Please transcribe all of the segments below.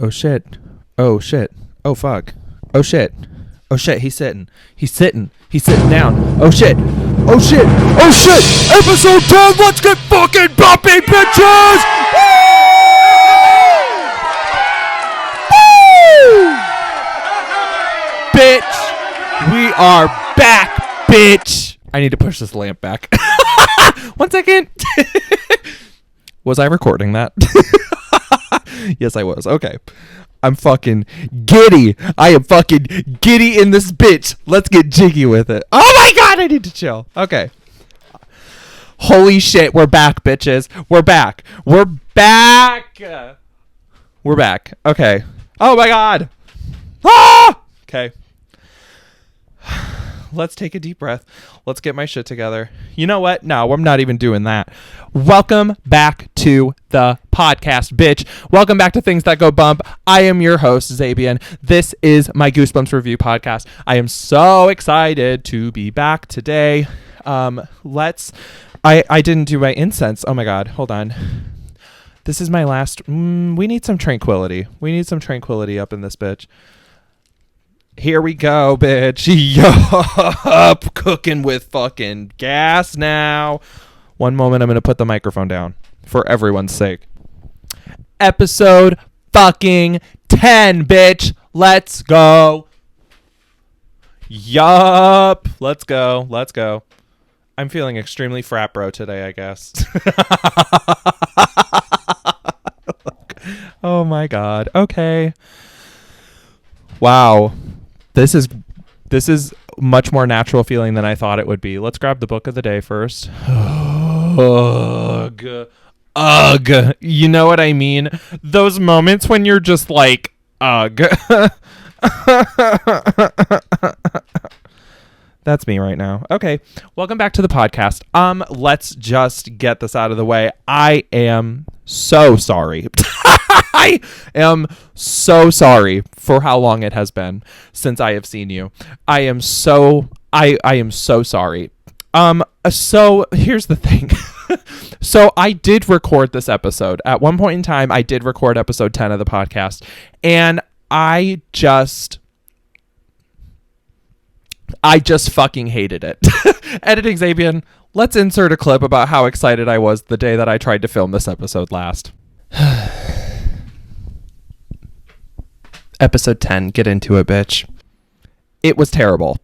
Oh shit. Oh shit. Oh fuck. Oh shit. Oh shit. He's sitting. He's sitting down. Oh shit. Oh shit. Oh shit. Episode 10. Let's get fucking bumping, bitches. Woo! Bitch. We are back, bitch. I need to push this lamp back. 1 second. Was I recording that? Yes, I was. Okay. I'm fucking giddy. I am fucking giddy in this bitch. Let's get jiggy with it. Oh my god, I need to chill. Okay. Holy shit, we're back, bitches. We're back. We're back. We're back. Okay. Oh my god. Ah! Okay. Let's take a deep breath. Let's get my shit together. You know what? No, I'm not even doing that. Welcome back to the podcast, bitch. Welcome back to Things That Go Bump. I am your host, Zaebian. This is my Goosebumps review podcast. I am so excited to be back today. I didn't do my incense. Oh my god. Hold on. This is my last. We need some tranquility. We need some tranquility up in this bitch. Here we go, bitch. Yup. Cooking with fucking gas now. One moment, I'm going to put the microphone down for everyone's sake. Episode fucking 10, bitch. Let's go. Yup. Let's go. Let's go. I'm feeling extremely frat bro today, I guess. Oh my god. Okay. Wow. This is much more natural feeling than I thought it would be. Let's grab the book of the day first. Ugh. Ugh. You know what I mean? Those moments when you're just like, ugh. That's me right now. Okay. Welcome back to the podcast. Let's just get this out of the way. I am so sorry. I am so sorry for how long it has been since I have seen you. I am so sorry. So here's the thing. So I did record this episode. At one point in time, I did record episode 10 of the podcast, and I just fucking hated it. Editing Zaebian, let's insert a clip about how excited I was the day that I tried to film this episode last. Episode 10, get into it, bitch. It was terrible.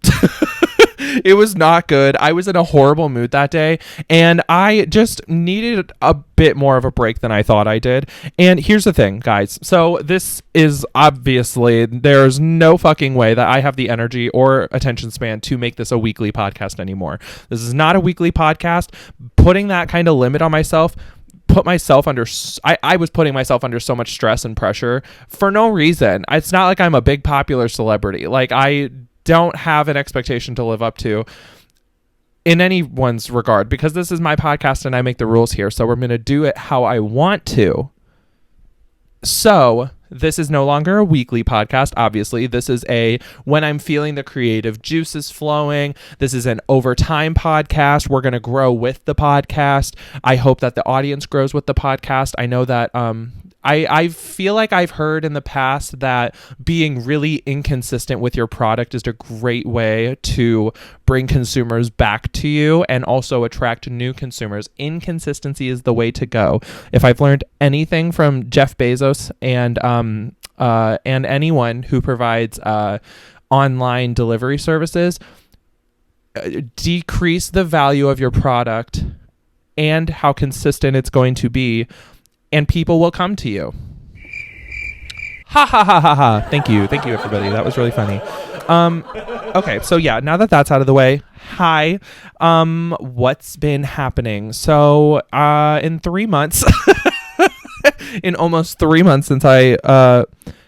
It was not good. I was in a horrible mood that day, and I just needed a bit more of a break than I thought I did. And here's the thing, guys. So this is obviously, there's no fucking way that I have the energy or attention span to make this a weekly podcast anymore. This is not a weekly podcast. Putting that kind of limit on myself put myself under I was putting myself under so much stress and pressure for no reason. It's not like I'm a big popular celebrity. Like, I don't have an expectation to live up to in anyone's regard, because this is my podcast and I make the rules here, so we're going to do it how I want to. So this is no longer a weekly podcast. Obviously, this is when I'm feeling the creative juices flowing. This is an overtime podcast. We're going to grow with the podcast. I hope that the audience grows with the podcast. I know that I feel like I've heard in the past that being really inconsistent with your product is a great way to bring consumers back to you and also attract new consumers. Inconsistency is the way to go. If I've learned anything from Jeff Bezos and anyone who provides online delivery services, decrease the value of your product and how consistent it's going to be, and people will come to you. Ha ha ha ha ha. Thank you, everybody. That was really funny. Okay, so yeah, now that that's out of the way, hi. What's been happening? So, in 3 months, in almost 3 months since I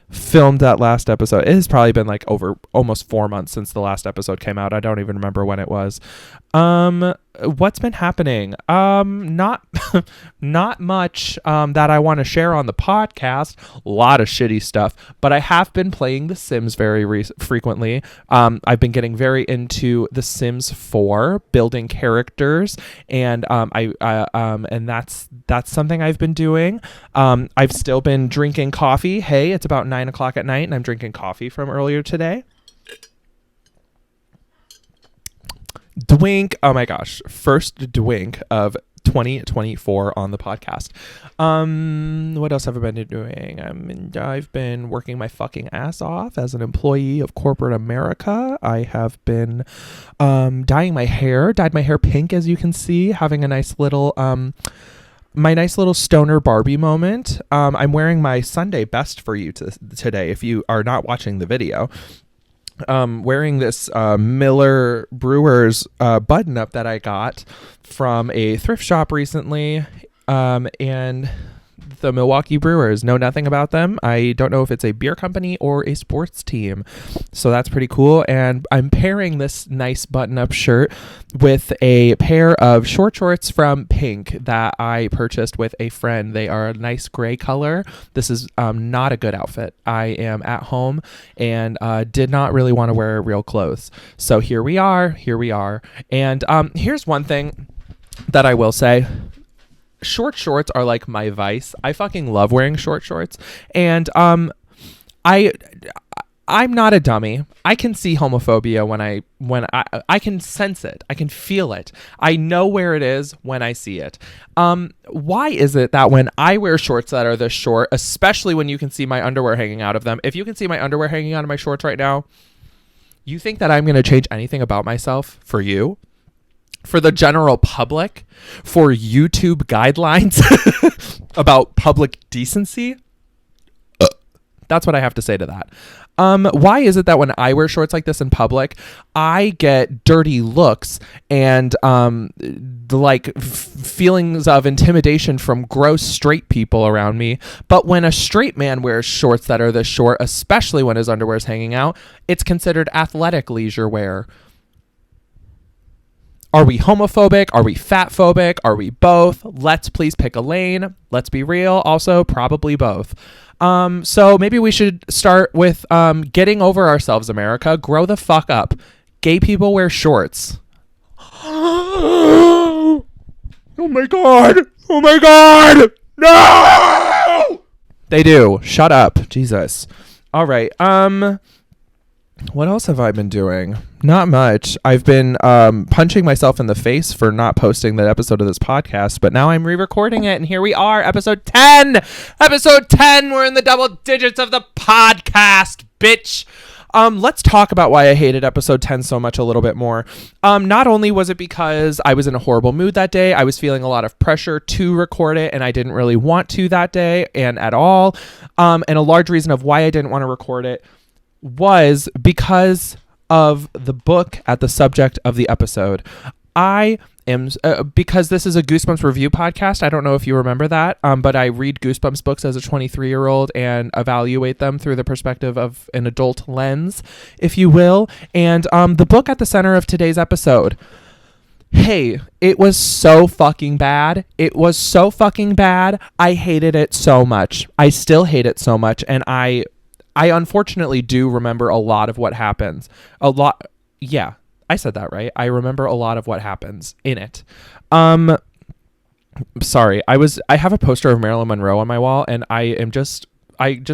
filmed that last episode, it has probably been like over almost 4 months since the last episode came out. I don't even remember when it was. What's been happening? Not not much that I want to share on the podcast. A lot of shitty stuff, but I have been playing The Sims very frequently. I've been getting very into The Sims 4, building characters, and and that's something I've been doing. I've still been drinking coffee. Hey, it's about 9:00 at night, and I'm drinking coffee from earlier today. Dwink. Oh my gosh. First dwink of 2024 on the podcast. What else have I been doing? I've been working my fucking ass off as an employee of corporate America. I have been dyed my hair pink, as you can see, having a nice little my nice little stoner Barbie moment. I'm wearing my Sunday best for you today if you are not watching the video. Wearing this Miller Brewers button up that I got from a thrift shop recently, and the Milwaukee Brewers. Know nothing about them. I don't know if it's a beer company or a sports team, so that's pretty cool. And I'm pairing this nice button-up shirt with a pair of short shorts from Pink that I purchased with a friend. They are a nice gray color. This is not a good outfit. I am at home and did not really want to wear real clothes, so here we are. And here's one thing that I will say. Short shorts are like my vice. I fucking love wearing short shorts. And I'm not a dummy. I can see homophobia when I can sense it. I can feel it. I know where it is when I see it. Why is it that when I wear shorts that are this short, especially when you can see my underwear hanging out of them, if you can see my underwear hanging out of my shorts right now, you think that I'm going to change anything about myself for you? For the general public, for YouTube guidelines about public decency? That's what I have to say to that. Why is it that when I wear shorts like this in public, I get dirty looks and feelings of intimidation from gross straight people around me, but when a straight man wears shorts that are this short, especially when his underwear is hanging out, it's considered athletic leisure wear? Are we homophobic? Are we fatphobic? Are we both? Let's please pick a lane. Let's be real. Also, probably both. So maybe we should start with getting over ourselves, America. Grow the fuck up. Gay people wear shorts. Oh my God. Oh my God. No! They do. Shut up. Jesus. All right. What else have I been doing? Not much. I've been punching myself in the face for not posting that episode of this podcast, but now I'm re-recording it, and here we are, episode 10! Episode 10! We're in the double digits of the podcast, bitch! Let's talk about why I hated episode 10 so much a little bit more. Not only was it because I was in a horrible mood that day, I was feeling a lot of pressure to record it, and I didn't really want to that day, and at all. And a large reason of why I didn't want to record it was because of the book at the subject of the episode. I am, because this is a Goosebumps review podcast, I don't know if you remember that, but I read Goosebumps books as a 23-year-old and evaluate them through the perspective of an adult lens, if you will. And the book at the center of today's episode, hey, it was so fucking bad. It was so fucking bad. I hated it so much. I still hate it so much, and I unfortunately do remember a lot of what happens. Yeah, I said that right. I remember a lot of what happens in it. Sorry, I have a poster of Marilyn Monroe on my wall, and I just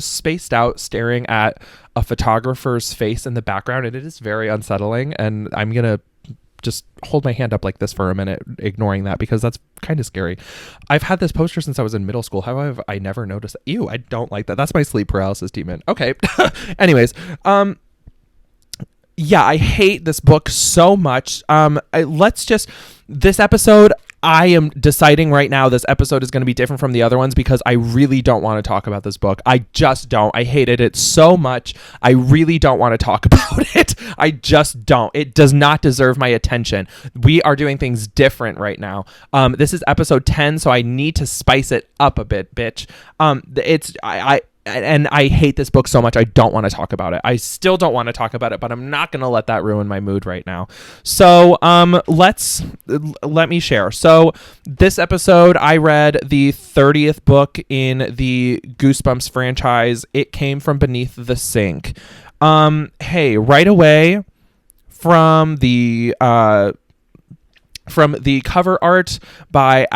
spaced out staring at a photographer's face in the background, and it is very unsettling, and I'm gonna just hold my hand up like this for a minute, ignoring that, because that's kind of scary. I've had this poster since I was in middle school. How have I never noticed that? Ew, I don't like that. That's my sleep paralysis demon. Okay. Anyways, yeah, I hate this book so much. This episode, I am deciding right now this episode is going to be different from the other ones because I really don't want to talk about this book. I just don't. I hated it so much. I really don't want to talk about it. I just don't. It does not deserve my attention. We are doing things different right now. This is episode 10, so I need to spice it up a bit, bitch. and I hate this book so much. I don't want to talk about it. I still don't want to talk about it, but I'm not going to let that ruin my mood right now. So let me share. So this episode, I read the 30th book in the Goosebumps franchise. It came from beneath the sink. Hey, right away from the cover art by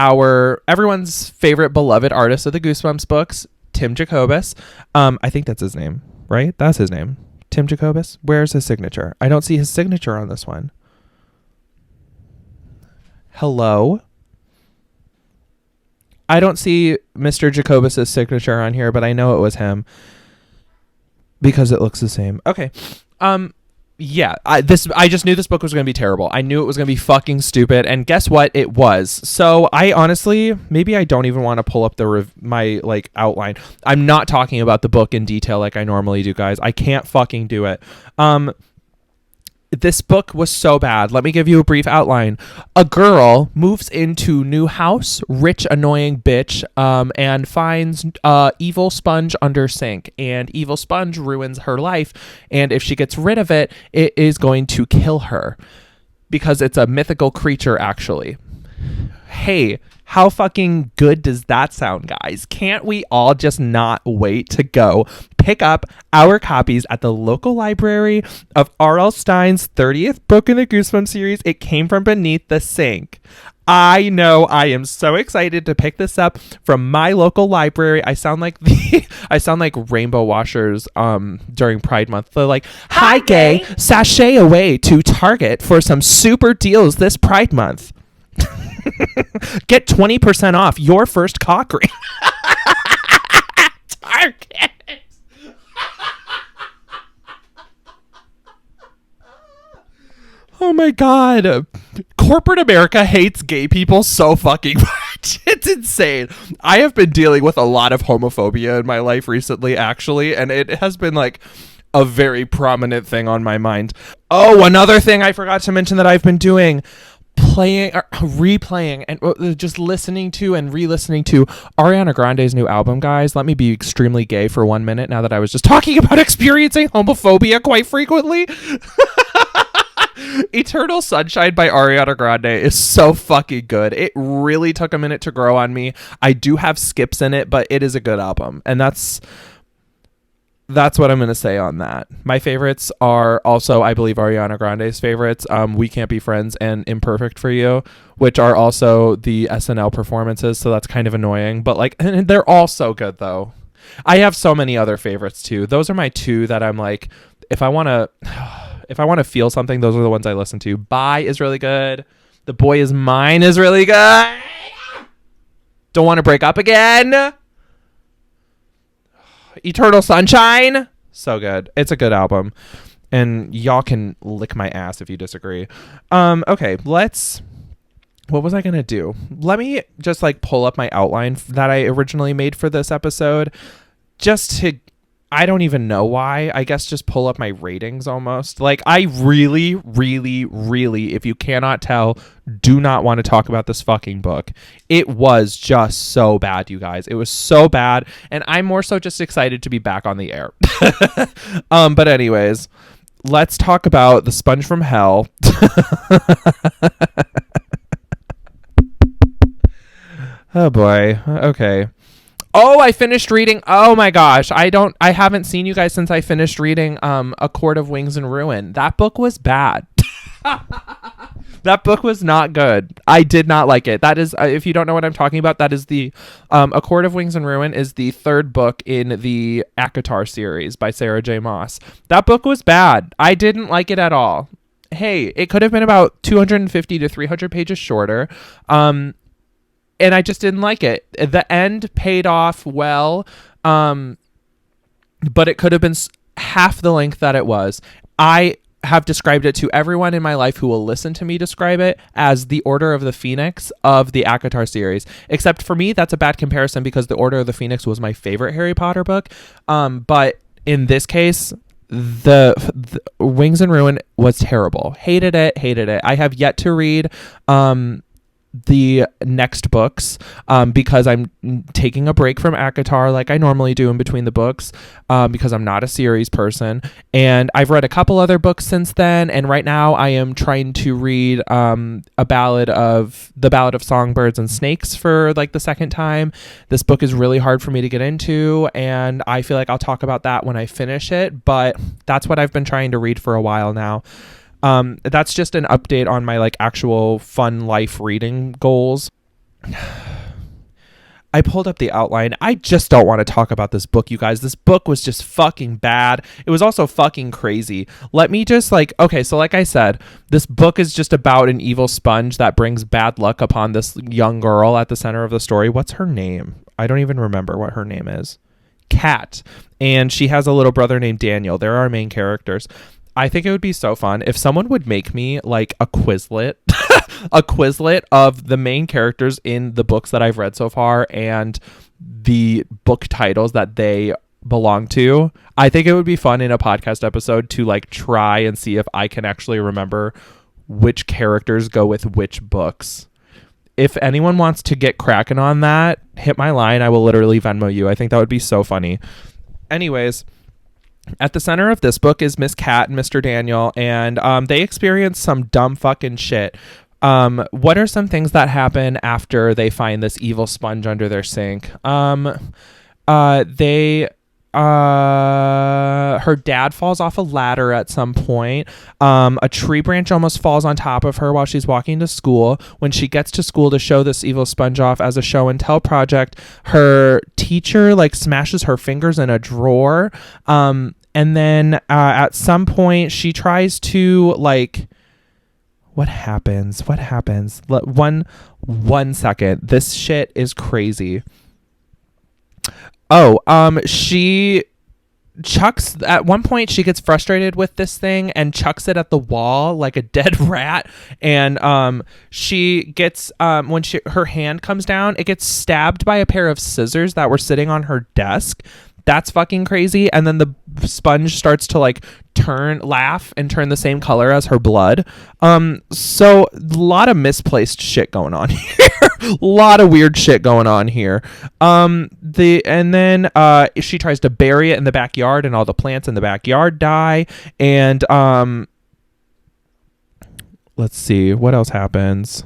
everyone's favorite beloved artist of the Goosebumps books, Tim Jacobus. I think that's his name, right? That's his name. Tim Jacobus. Where's his signature? I don't see his signature on this one. Hello? I don't see Mr. Jacobus's signature on here, but I know it was him because it looks the same. Okay. Yeah, I just knew this book was going to be terrible. I knew it was going to be fucking stupid, and guess what? It was. So I honestly, maybe I don't even want to pull up my outline. I'm not talking about the book in detail like I normally do, guys. I can't fucking do it. This book was so bad. Let me give you a brief outline. A girl moves into new house, rich, annoying bitch, and finds evil sponge under sink. And evil sponge ruins her life. And if she gets rid of it, it is going to kill her. Because it's a mythical creature, actually. Hey, how fucking good does that sound, guys? Can't we all just not wait to go pick up our copies at the local library of R.L. Stine's 30th book in the Goosebumps series? It came from beneath the sink. I know. I am so excited to pick this up from my local library. I sound like Rainbow Washers during Pride Month. They're like, "Hi gay, sashay away to Target for some super deals this Pride Month." Get 20% off your first cock ring. Target. Oh my God. Corporate America hates gay people so fucking much. It's insane. I have been dealing with a lot of homophobia in my life recently, actually, and it has been like a very prominent thing on my mind. Oh, another thing I forgot to mention that I've been doing. Replaying and just listening to and re-listening to Ariana Grande's new album, guys. Let me be extremely gay for 1 minute now that I was just talking about experiencing homophobia quite frequently. Eternal Sunshine by Ariana Grande is so fucking good. It really took a minute to grow on me. I do have skips in it, but it is a good album, and that's what I'm going to say on that. My favorites are also, I believe, Ariana Grande's favorites. We Can't Be Friends and Imperfect for You, which are also the SNL performances. So that's kind of annoying, but they're all so good though. I have so many other favorites too. Those are my two that I'm like, if I want to feel something, those are the ones I listen to. Bye is really good. The Boy Is Mine is really good. Don't Want to Break Up Again. Eternal Sunshine, so good. It's a good album, and y'all can lick my ass if you disagree. Okay, what was I gonna do? Let me just pull up my outline that I originally made for this episode, I don't even know why. I guess just pull up my ratings almost. I really, really, really, if you cannot tell, do not want to talk about this fucking book. It was just so bad, you guys. It was so bad. And I'm more so just excited to be back on the air. But anyways, let's talk about The Sponge from Hell. Oh boy. Okay. Oh, I finished reading. Oh my gosh. I haven't seen you guys since I finished reading A Court of Wings and Ruin. That book was bad. That book was not good. I did not like it. That is, if you don't know what I'm talking about, that is the A Court of Wings and Ruin is the third book in the ACOTAR series by Sarah J. Maas. That book was bad. I didn't like it at all. Hey, it could have been about 250 to 300 pages shorter. And I just didn't like it. The end paid off well, but it could have been half the length that it was. I have described it to everyone in my life who will listen to me describe it as the Order of the Phoenix of the ACOTAR series. Except for me, that's a bad comparison because the Order of the Phoenix was my favorite Harry Potter book. But in this case, the Wings and Ruin was terrible. Hated it. I have yet to read the next books because I'm taking a break from ACOTAR like I normally do in between the books because I'm not a series person, and I've read a couple other books since then, and right now I am trying to read the Ballad of Songbirds and Snakes for like the second time. This book is really hard for me to get into, and I feel like I'll talk about that when I finish it, but that's what I've been trying to read for a while now. That's just an update on my like actual fun life reading goals. I pulled up the outline. I just don't want to talk about this book, you guys. This book was just fucking bad. It was also fucking crazy. Let me just okay, so like I said, this book is just about an evil sponge that brings bad luck upon this young girl at the center of the story. What's her name? I don't even remember what her name is. Kat. And she has a little brother named Daniel. They're our main characters. I think it would be so fun if someone would make me like a Quizlet, a Quizlet of the main characters in the books that I've read so far and the book titles that they belong to. I think it would be fun in a podcast episode to like try and see if I can actually remember which characters go with which books. If anyone wants to get cracking on that, hit my line. I will literally Venmo you. I think that would be so funny. Anyways, at the center of this book is Miss Cat and Mr. Daniel, and they experience some dumb fucking shit. What are some things that happen after they find this evil sponge under their sink? Her dad falls off a ladder at some point. A tree branch almost falls on top of her while she's walking to school. When she gets to school to show this evil sponge off as a show and tell project, her teacher like smashes her fingers in a drawer. And then at some point she tries to like, what happens? One second. This shit is crazy. She chucks, at one point she gets frustrated with this thing and chucks it at the wall like a dead rat, and she gets when her hand comes down, it gets stabbed by a pair of scissors that were sitting on her desk. That's fucking crazy. And then the sponge starts to like laugh and turn the same color as her blood. So a lot of misplaced shit going on here. A lot of weird shit going on here. Then she tries to bury it in the backyard, and all the plants in the backyard die. And let's see what else happens.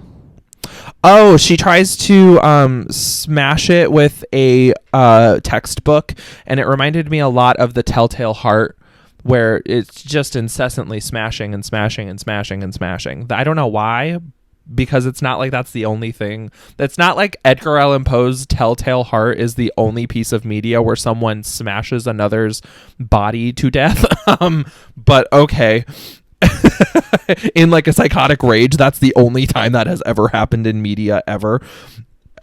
Oh, she tries to smash it with a textbook, and it reminded me a lot of The Telltale Heart, where it's just incessantly smashing and smashing and smashing and smashing. I don't know why, because it's not like that's the only thing. It's not like Edgar Allan Poe's Telltale Heart is the only piece of media where someone smashes another's body to death. But okay. In like a psychotic rage, that's the only time that has ever happened in media ever.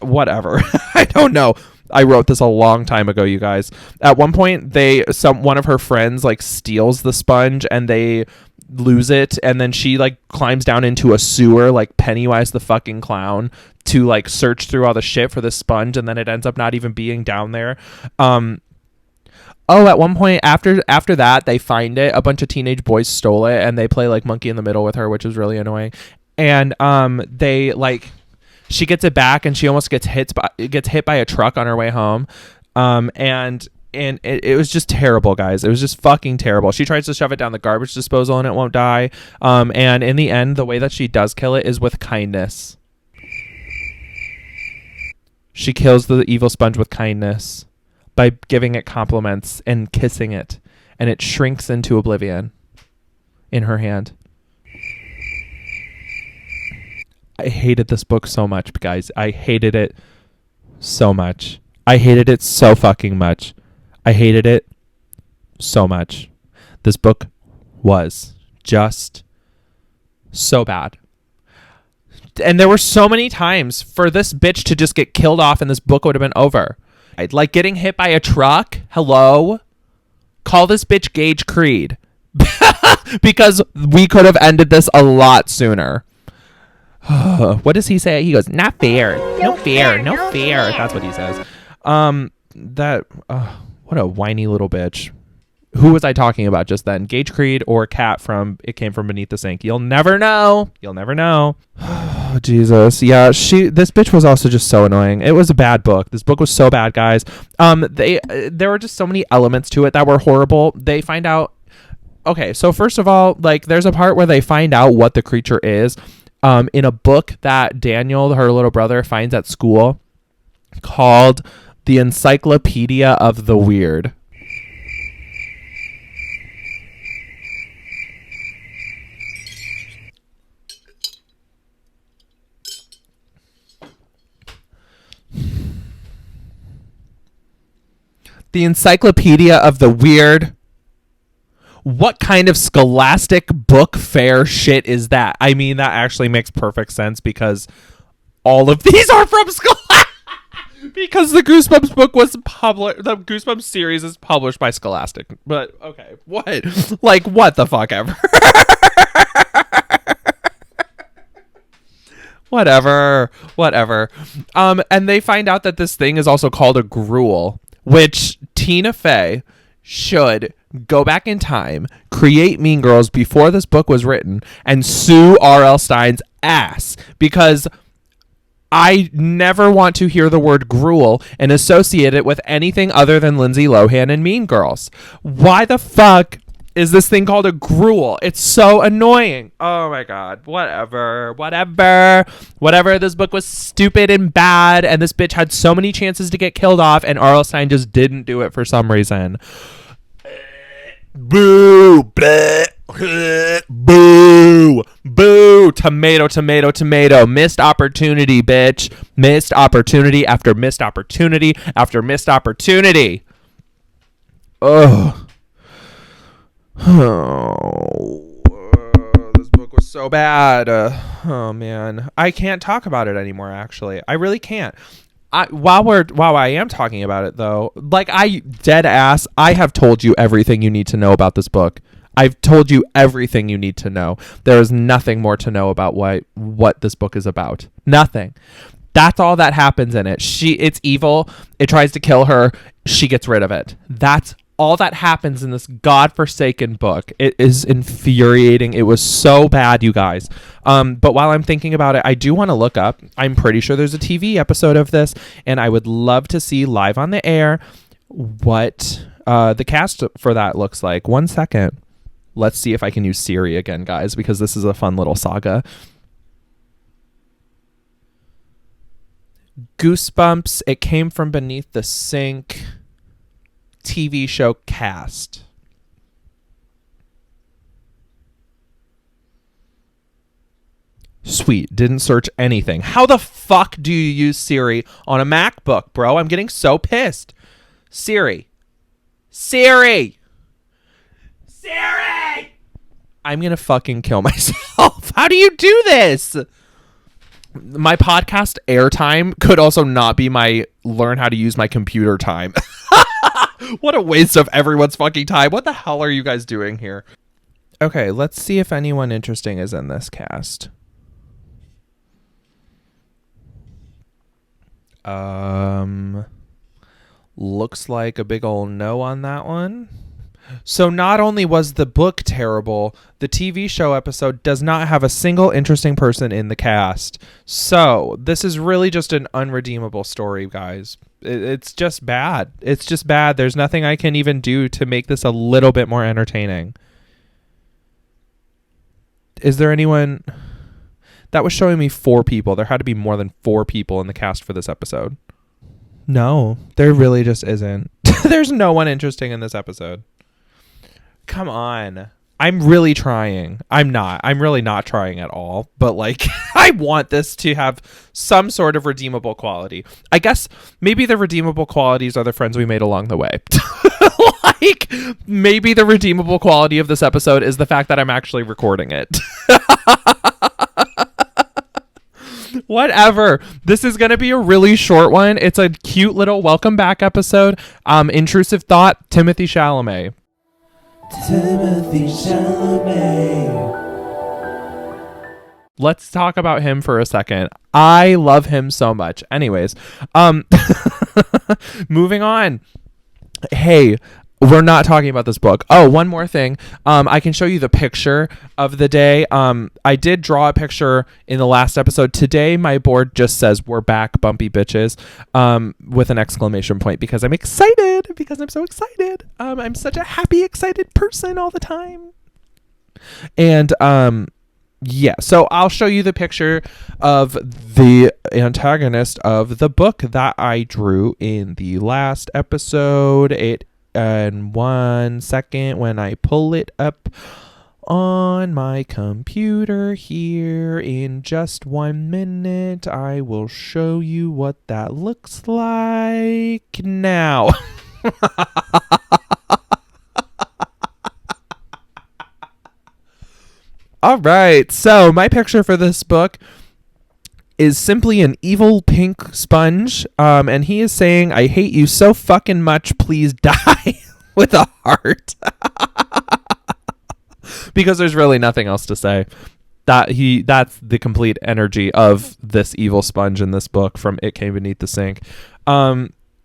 Whatever. I don't know. I wrote this a long time ago, you guys. At one point, one of her friends like steals the sponge and they lose it, and then she like climbs down into a sewer like Pennywise the fucking clown to like search through all the shit for the sponge, and then it ends up not even being down there. At one point after that, they find it. A bunch of teenage boys stole it, and they play like monkey in the middle with her, which is really annoying. And they like, she gets it back, and she almost gets hit by a truck on her way home. And it was just terrible, guys. It was just fucking terrible. She tries to shove it down the garbage disposal, and it won't die. And in the end, the way that she does kill it is with kindness. She kills the evil sponge with kindness by giving it compliments and kissing it, and it shrinks into oblivion in her hand. I hated this book so much, guys. I hated it so much. I hated it so fucking much. I hated it so much. This book was just so bad. And there were so many times for this bitch to just get killed off and this book would have been over. Like getting hit by a truck. Hello? Call this bitch Gage Creed. Because we could have ended this a lot sooner. What does he say? He goes, not fair. No fair. No fair. That's what he says. What a whiny little bitch. Who was I talking about just then? Gage Creed or Kat from It Came From Beneath the Sink? You'll never know. You'll never know. Oh, Jesus. Yeah, this bitch was also just so annoying. It was a bad book. This book was so bad, guys. There were just so many elements to it that were horrible. They find out. Okay, so first of all, like, there's a part where they find out what the creature is, in a book that Daniel, her little brother, finds at school called The Encyclopedia of the Weird. The Encyclopedia of the Weird. What kind of Scholastic book fair shit is that? I mean, that actually makes perfect sense because all of these are from Scholastic. Because the Goosebumps book was published, the Goosebumps series is published by Scholastic. But okay, what? Like, what the fuck ever? Whatever. And they find out that this thing is also called a gruel, which Tina Fey should go back in time, create Mean Girls before this book was written, and sue R.L. Stine's ass, because I never want to hear the word gruel and associate it with anything other than Lindsay Lohan and Mean Girls. Why the fuck is this thing called a gruel? It's so annoying. Oh my god. Whatever. This book was stupid and bad, and this bitch had so many chances to get killed off, and R.L. Stine just didn't do it for some reason. Boo. Boo. Boo. Tomato. Missed opportunity, bitch. Missed opportunity after missed opportunity after missed opportunity. Ugh. Oh, this book was so bad. Oh man, I can't talk about it anymore. Actually, I really can't. While I am talking about it though, like, I have told you everything you need to know about this book. I've told you everything you need to know. There is nothing more to know about what this book is about. Nothing. That's all that happens in it. It's evil. It tries to kill her. She gets rid of it. That's all that happens in this godforsaken book. It is infuriating. It was so bad, you guys. But while I'm thinking about it, I do want to look up. I'm pretty sure there's a TV episode of this, and I would love to see live on the air what the cast for that looks like. 1 second. Let's see if I can use Siri again, guys, because this is a fun little saga. Goosebumps, It Came From Beneath the Sink TV show cast. Sweet. Didn't search anything. How the fuck do you use Siri on a MacBook, bro? I'm getting so pissed. Siri. I'm gonna fucking kill myself. How do you do this? My podcast airtime could also not be my learn how to use my computer time. What a waste of everyone's fucking time. What the hell are you guys doing here? Okay, let's see if anyone interesting is in this cast. Looks like a big ol' no on that one. So not only was the book terrible, the TV show episode does not have a single interesting person in the cast. So this is really just an unredeemable story, guys. It's just bad. It's just bad. There's nothing I can even do to make this a little bit more entertaining. Is there anyone... That was showing me 4 people. There had to be more than 4 people in the cast for this episode. No, there really just isn't. There's no one interesting in this episode. Come on. I'm really trying. I'm really not trying at all. But, like, I want this to have some sort of redeemable quality. I guess maybe the redeemable qualities are the friends we made along the way. Like, maybe the redeemable quality of this episode is the fact that I'm actually recording it. Whatever. This is going to be a really short one. It's a cute little welcome back episode. Intrusive thought, Timothy Chalamet. Let's talk about him for a second. I love him so much. Anyways, moving on. Hey, we're not talking about this book. Oh, one more thing. I can show you the picture of the day. I did draw a picture in the last episode. Today, my board just says, "We're back, bumpy bitches," with an exclamation point, because I'm excited, because I'm so excited. I'm such a happy, excited person all the time. And, yeah, so I'll show you the picture of the antagonist of the book that I drew in the last episode. In 1 second, when I pull it up on my computer here, in just 1 minute, I will show you what that looks like now. All right, so my picture for this book is simply an evil pink sponge, and he is saying, "I hate you so fucking much, please die," with a heart. Because there's really nothing else to say. That's the complete energy of this evil sponge in this book from It Came Beneath the Sink.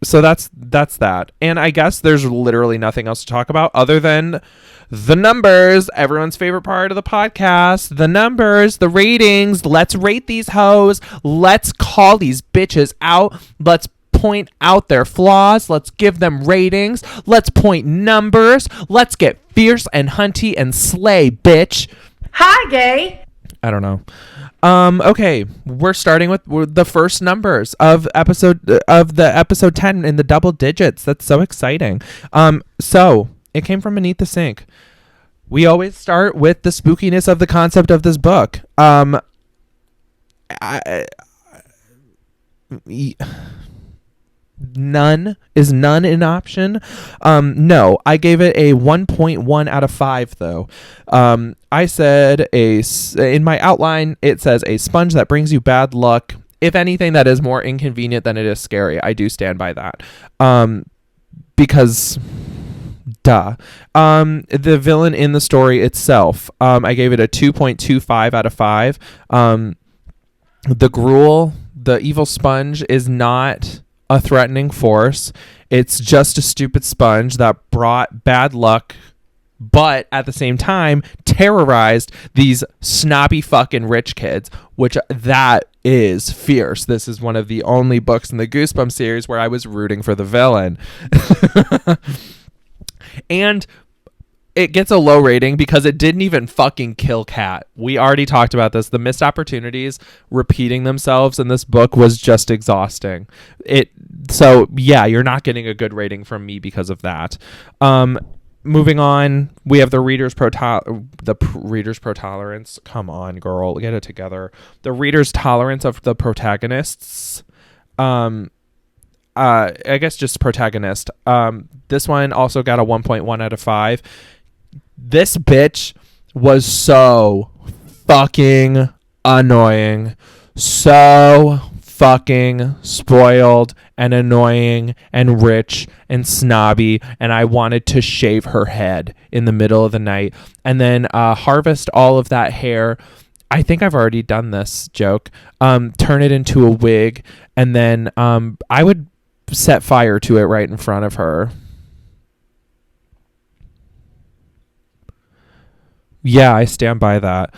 So that's that. And I guess there's literally nothing else to talk about other than the numbers, everyone's favorite part of the podcast. The numbers, the ratings. Let's rate these hoes. Let's call these bitches out. Let's point out their flaws. Let's give them ratings. Let's point numbers. Let's get fierce and hunty and slay, bitch. Hi, gay. I don't know. Okay, we're starting with the first numbers of the episode 10 in the double digits. That's so exciting. So it came from Beneath the Sink. We always start with the spookiness of the concept of this book. None an option? No, I gave it a 1.1 out of 5 though. I said in my outline, it says a sponge that brings you bad luck. If anything, that is more inconvenient than it is scary. I do stand by that. Because duh. The villain in the story itself, I gave it a 2.25 out of 5. The Gruel, the evil sponge, is not a threatening force. It's just a stupid sponge that brought bad luck, but at the same time terrorized these snobby fucking rich kids, which that is fierce. This is one of the only books in the Goosebumps series where I was rooting for the villain. And it gets a low rating because it didn't even fucking kill Kat. We already talked about this. The missed opportunities repeating themselves in this book was just exhausting. So yeah, you're not getting a good rating from me because of that. Moving on, we have the reader's pro tolerance. Come on, girl, get it together. The reader's tolerance of the protagonists. I guess just protagonist. This one also got a 1.1 out of 5. This bitch was so fucking annoying, so fucking spoiled and annoying and rich and snobby, and I wanted to shave her head in the middle of the night and then harvest all of that hair. I think I've already done this joke. Turn it into a wig, and then I would set fire to it right in front of her. Yeah, I stand by that.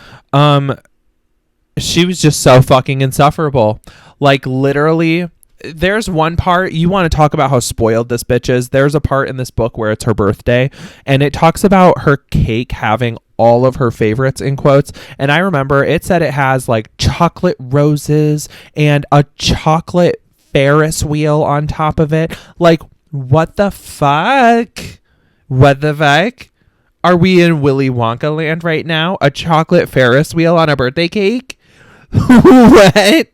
She was just so fucking insufferable. Like, literally, there's one part, you want to talk about how spoiled this bitch is. There's a part in this book where it's her birthday, and it talks about her cake having all of her favorites in quotes. And I remember it said it has like chocolate roses and a chocolate Ferris wheel on top of it. Like, what the fuck? What the fuck? Are we in Willy Wonka land right now? A chocolate Ferris wheel on a birthday cake? What?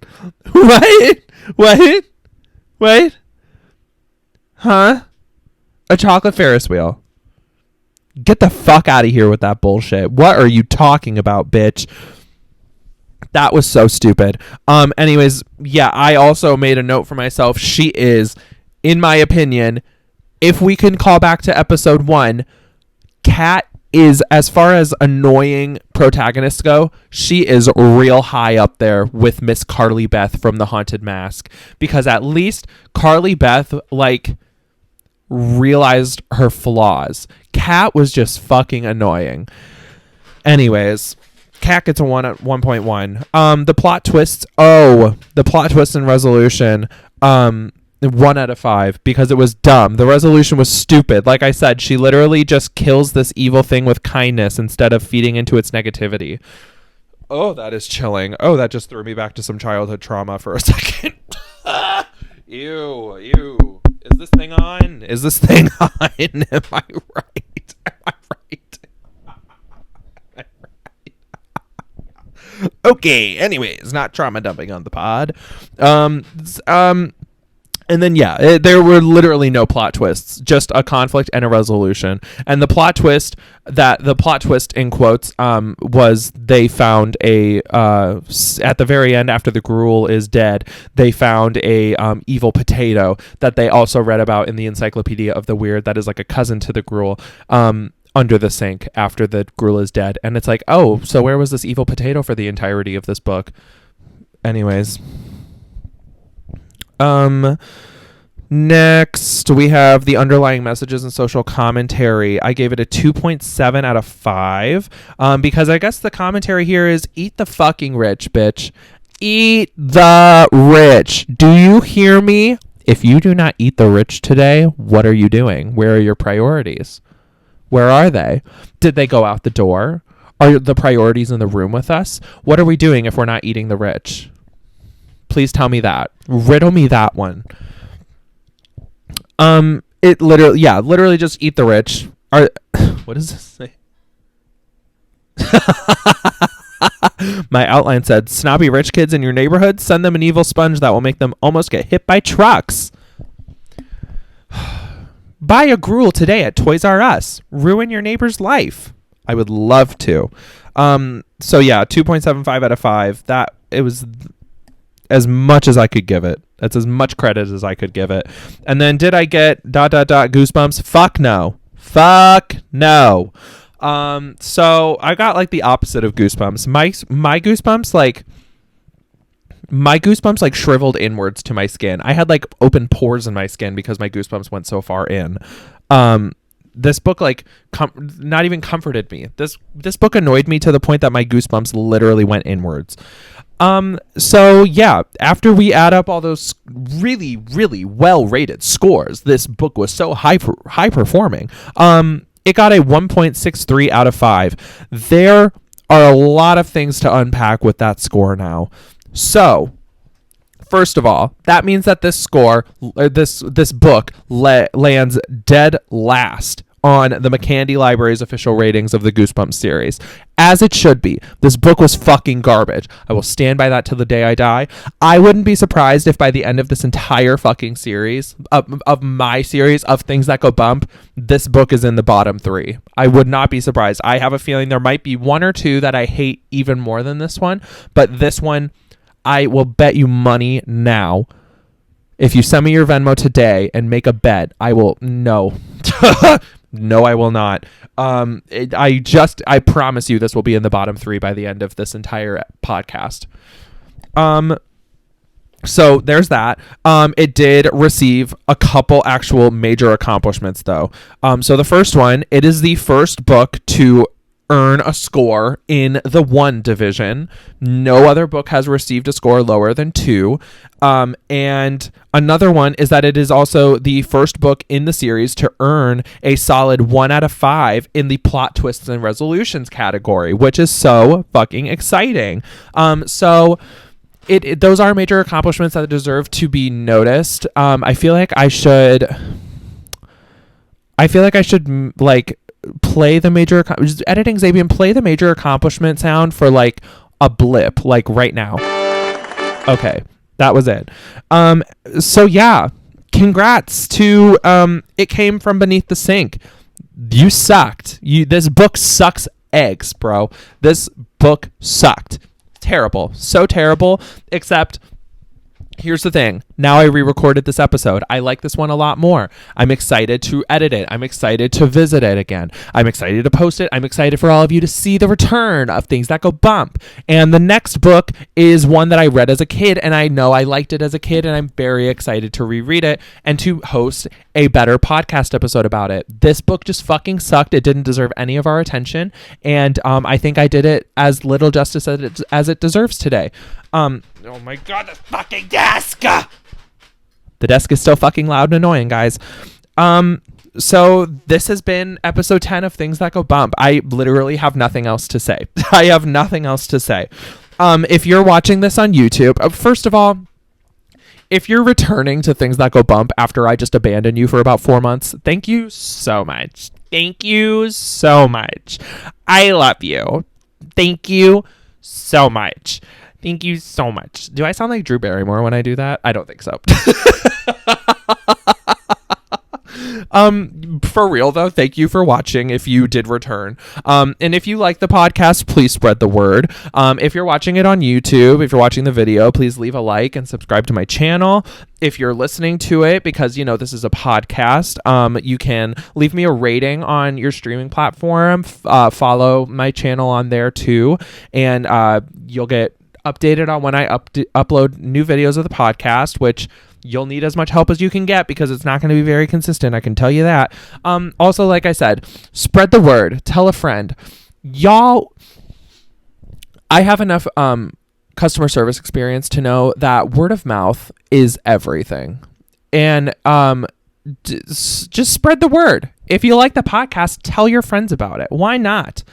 What? What? What? Huh? A chocolate Ferris wheel. Get the fuck out of here with that bullshit. What are you talking about, bitch? That was so stupid. Anyways, yeah, I also made a note for myself. She is, in my opinion, if we can call back to episode 1, Kat is, as far as annoying protagonists go, she is real high up there with Miss Carly Beth from The Haunted Mask. Because at least Carly Beth, like, realized her flaws. Kat was just fucking annoying. Anyways, Kat gets a 1 at 1.1. The plot twists. The plot twist and resolution. 1 out of 5 because it was dumb. The resolution was stupid. Like I said, she literally just kills this evil thing with kindness instead of feeding into its negativity. Oh, that is chilling. Oh, that just threw me back to some childhood trauma for a second. Ew. Is this thing on? Am I right? Okay, anyways, not trauma dumping on the pod. And then, there were literally no plot twists, just a conflict and a resolution. And the plot twist in quotes, was they found at the very end, after the Gruel is dead, they found a evil potato that they also read about in the Encyclopedia of the Weird that is like a cousin to the Gruel, under the sink after the Gruel is dead. And it's like, oh, so where was this evil potato for the entirety of this book? Anyways. Next, we have the underlying messages and social commentary. I gave it a 2.7 out of 5 because I guess the commentary here is eat the fucking rich, bitch. Eat the rich. Do you hear me? If you do not eat the rich today, what are you doing? Where are your priorities? Where are they? Did they go out the door? Are the priorities in the room with us? What are we doing if we're not eating the rich? Please tell me that. Riddle me that one. It literally just eat the rich. What does this say? My outline said, snobby rich kids in your neighborhood, send them an evil sponge that will make them almost get hit by trucks. Buy a Gruel today at Toys R Us. Ruin your neighbor's life. I would love to. 2.75 out of 5. That it was as much as I could give it. That's as much credit as I could give it. And then did I get ... Goosebumps? Fuck no. So I got like the opposite of Goosebumps. My Goosebumps like shriveled inwards to my skin. I had like open pores in my skin because my Goosebumps went so far in. This book like not even comforted me. This book annoyed me to the point that my Goosebumps literally went inwards. After we add up all those really, really well-rated scores, this book was so high performing. It got a 1.63 out of 5. There are a lot of things to unpack with that score now. So, first of all, that means that this book lands dead last on the McCandy Library's official ratings of the Goosebumps series. As it should be. This book was fucking garbage. I will stand by that till the day I die. I wouldn't be surprised if by the end of this entire fucking series, of my series of things that go bump, this book is in the bottom 3. I would not be surprised. I have a feeling there might be 1 or 2 that I hate even more than this one, but this one, I will bet you money now. If you send me your Venmo today and make a bet, I will... No. No, I will not. I promise you this will be in the bottom 3 by the end of this entire podcast. So there's that. It did receive a couple actual major accomplishments though. So the first one, it is the first book to earn a score in the 1 division. No other book has received a score lower than 2. And another one is that it is also the first book in the series to earn a solid 1 out of 5 in the plot twists and resolutions category, which is so fucking exciting. So those are major accomplishments that deserve to be noticed. I feel like I should play the major editing Zaebian, play the major accomplishment sound for like a blip, like right now. Okay, that was it. Congrats to It Came From Beneath the Sink. You sucked. This book sucks eggs, bro. This book sucked. Terrible. So terrible. Except here's the thing. Now I re-recorded this episode. I like this one a lot more. I'm excited to edit it. I'm excited to visit it again. I'm excited to post it. I'm excited for all of you to see the return of Things That Go Bump. And the next book is one that I read as a kid, and I know I liked it as a kid, and I'm very excited to reread it and to host a better podcast episode about it. This book just fucking sucked. It didn't deserve any of our attention, and I think I did it as little justice as it deserves today. Oh my god, the fucking desk! The desk is still fucking loud and annoying, guys. So this has been episode 10 of Things That Go Bump. I literally have nothing else to say. I have nothing else to say. If you're watching this on YouTube, first of all, if you're returning to Things That Go Bump after I just abandoned you for about 4 months, thank you so much. Thank you so much. I love you. Thank you so much. Thank you so much. Do I sound like Drew Barrymore when I do that? I don't think so. For real though, thank you for watching if you did return. And if you like the podcast, please spread the word. If you're watching it on YouTube, if you're watching the video, please leave a like and subscribe to my channel. If you're listening to it because, you know, this is a podcast, you can leave me a rating on your streaming platform. Follow my channel on there too. And you'll get updated on when I upload new videos of the podcast, which you'll need as much help as you can get because it's not going to be very consistent. I can tell you that. Also, like I said, spread the word. Tell a friend. Y'all, I have enough customer service experience to know that word of mouth is everything. And just spread the word. If you like the podcast, tell your friends about it. Why not?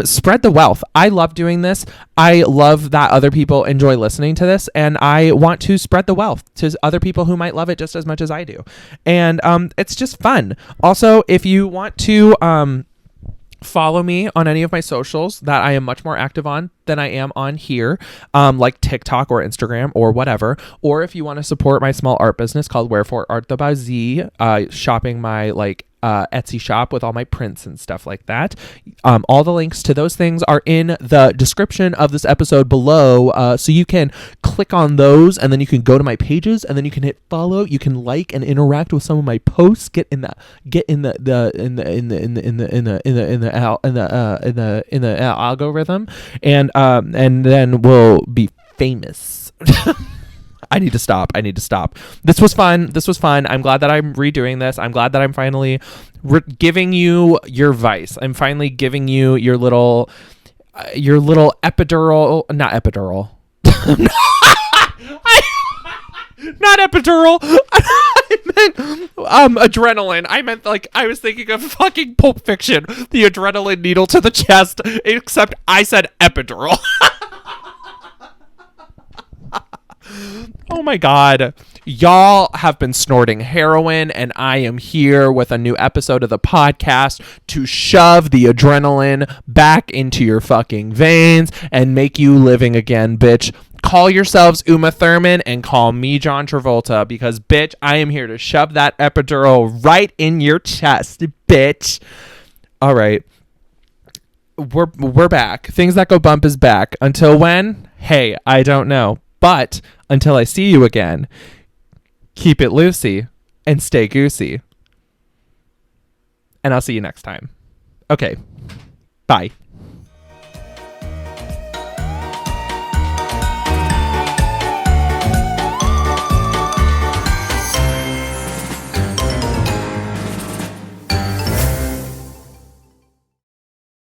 Spread the wealth. I love doing this. I love that other people enjoy listening to this, and I want to spread the wealth to other people who might love it just as much as I do. And it's just fun. Also, if you want to follow me on any of my socials that I am much more active on than I am on here, like TikTok or Instagram or whatever. Or if you want to support my small art business called wherefore.art.thou, shopping my Etsy shop with all my prints and stuff like that. All the links to those things are in the description of this episode below, so you can click on those and then you can go to my pages and then you can hit follow. You can like and interact with some of my posts. Get in the algorithm, and then we'll be famous. I need to stop. This was fun. I'm glad that I'm redoing this. I'm glad that I'm finally giving you your vice. I'm finally giving you your little epidural, not epidural. Not epidural. I meant adrenaline. I meant I was thinking of fucking Pulp Fiction, the adrenaline needle to the chest, except I said epidural. Oh my god. Y'all have been snorting heroin, and I am here with a new episode of the podcast to shove the adrenaline back into your fucking veins and make you living again, bitch. Call yourselves Uma Thurman and call me John Travolta, because bitch, I am here to shove that epidural right in your chest, bitch. All right. We're back. Things That Go Bump is back. Until when? Hey, I don't know. But until I see you again, keep it loosey and stay goosey. And I'll see you next time. Okay. Bye.